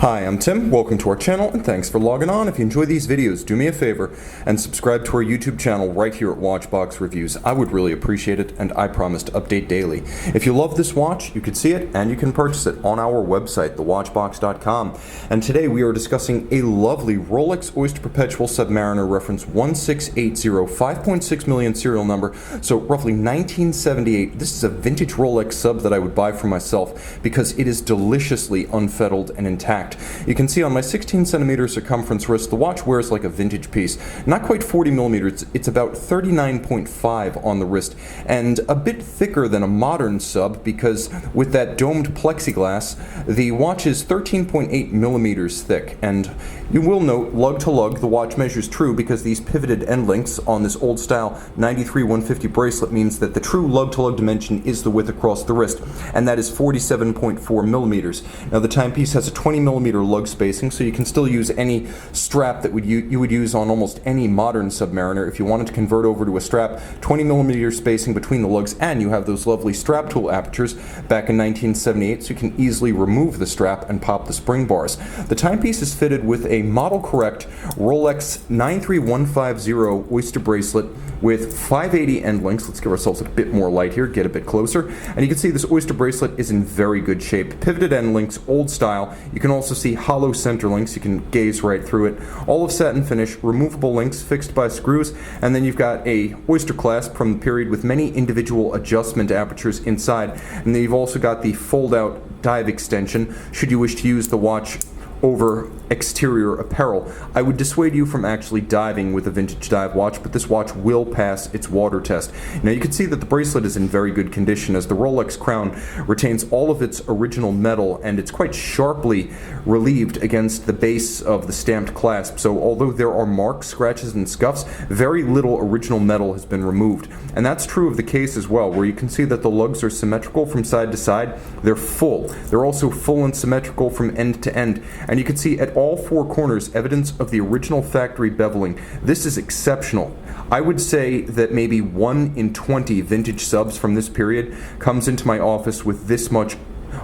Hi, I'm Tim. Welcome to our channel, and thanks for logging on. If you enjoy these videos, do me a favor and subscribe to our YouTube channel right here at Watchbox Reviews. I would really appreciate it, and I promise to update daily. If you love this watch, you can see it and you can purchase it on our website, thewatchbox.com. And today we are discussing a lovely Rolex Oyster Perpetual Submariner reference 1680, 5.6 million serial number, so roughly 1978. This is a vintage Rolex sub that I would buy for myself because it is deliciously unfettled and intact. You can see on my 16 centimeter circumference wrist, the watch wears like a vintage piece. Not quite 40 millimeters, it's about 39.5 on the wrist, and a bit thicker than a modern sub because with that domed plexiglass, the watch is 13.8 millimeters thick. And you will note, lug to lug, the watch measures true because these pivoted end links on this old style 93-150 bracelet means that the true lug to lug dimension is the width across the wrist, and that is 47.4 millimeters. Now the timepiece has a 20 millimeter lug spacing, so you can still use any strap that you would use on almost any modern Submariner. If you wanted to convert over to a strap, 20 millimeter spacing between the lugs, and you have those lovely strap tool apertures back in 1978, so you can easily remove the strap and pop the spring bars. The timepiece is fitted with a model correct Rolex 93150 Oyster bracelet with 580 end links. Let's give ourselves a bit more light here, get a bit closer, and you can see this Oyster bracelet is in very good shape. Pivoted end links, old style. You can also see hollow center links, you can gaze right through it. All of satin finish, removable links fixed by screws, and then you've got a Oyster clasp from the period with many individual adjustment apertures inside, and then you've also got the fold out dive extension should you wish to use the watch over exterior apparel. I would dissuade you from actually diving with a vintage dive watch, but this watch will pass its water test. Now you can see that the bracelet is in very good condition as the Rolex crown retains all of its original metal, and it's quite sharply relieved against the base of the stamped clasp. So although there are marks, scratches, and scuffs, very little original metal has been removed. And that's true of the case as well, where you can see that the lugs are symmetrical from side to side. They're full. They're also full and symmetrical from end to end. And you can see at all four corners evidence of the original factory beveling. This is exceptional. I would say that maybe 1 in 20 vintage subs from this period comes into my office with this much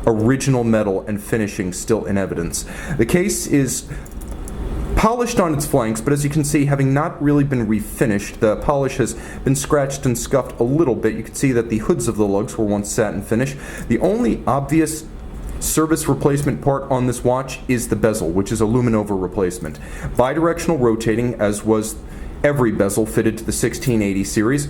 original metal and finishing still in evidence. The case is polished on its flanks, but as you can see, having not really been refinished, the polish has been scratched and scuffed a little bit. You can see that the hoods of the lugs were once satin finish. The only obvious service replacement part on this watch is the bezel, which is a luminova replacement. Bidirectional rotating, as was every bezel fitted to the 1680 series.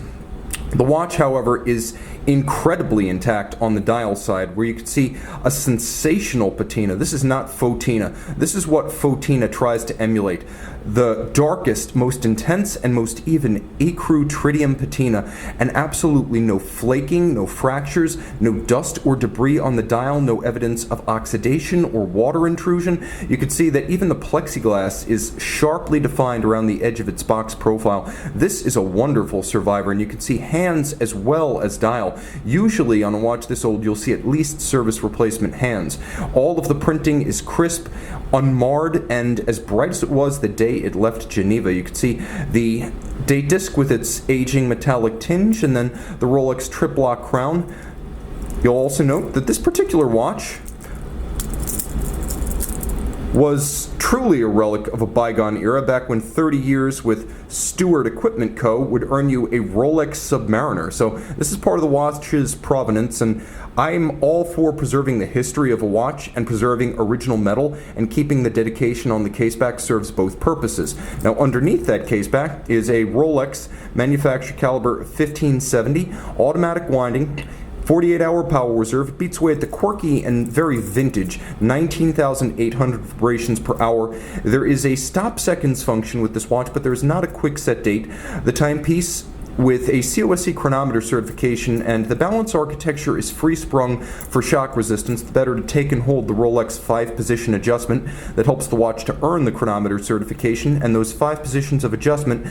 The watch, however, is incredibly intact on the dial side, where you can see a sensational patina. This is not fauxtina. This is what fauxtina tries to emulate. The darkest, most intense, and most even ecru tritium patina, and absolutely no flaking, no fractures, no dust or debris on the dial, no evidence of oxidation or water intrusion. You can see that even the plexiglass is sharply defined around the edge of its box profile. This is a wonderful survivor, and you can see hands as well as dial. Usually on a watch this old, you'll see at least service replacement hands. All of the printing is crisp, unmarred, and as bright as it was the day it left Geneva. You can see the date disc with its aging metallic tinge, and then the Rolex triplock crown. You'll also note that this particular watch was truly a relic of a bygone era, back when 30 years with Stewart Equipment Co. would earn you a Rolex Submariner. So this is part of the watch's provenance, and I'm all for preserving the history of a watch and preserving original metal, and keeping the dedication on the caseback serves both purposes. Now underneath that caseback is a Rolex manufacturer caliber 1570 automatic winding, 48-hour power reserve. It beats away at the quirky and very vintage 19,800 vibrations per hour. There is a stop seconds function with this watch, but there is not a quick set date. The timepiece with a COSC chronometer certification, and the balance architecture is free-sprung for shock resistance. The better to take and hold the Rolex 5-position adjustment that helps the watch to earn the chronometer certification, and those 5 positions of adjustment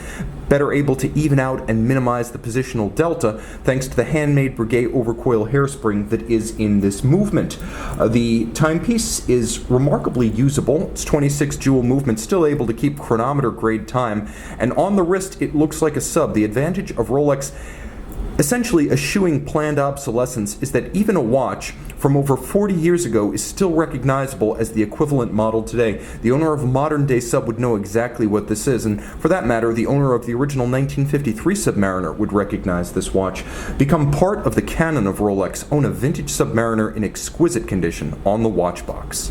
better able to even out and minimize the positional delta thanks to the handmade Breguet overcoil hairspring that is in this movement. The timepiece is remarkably usable. It's 26 jewel movement, still able to keep chronometer grade time, and on the wrist it looks like a sub. The advantage of Rolex Essentially, eschewing planned obsolescence is that even a watch from over 40 years ago is still recognizable as the equivalent model today. The owner of a modern-day sub would know exactly what this is, and for that matter, the owner of the original 1953 Submariner would recognize this watch. Become part of the canon of Rolex. Own a vintage Submariner in exquisite condition on the watch box.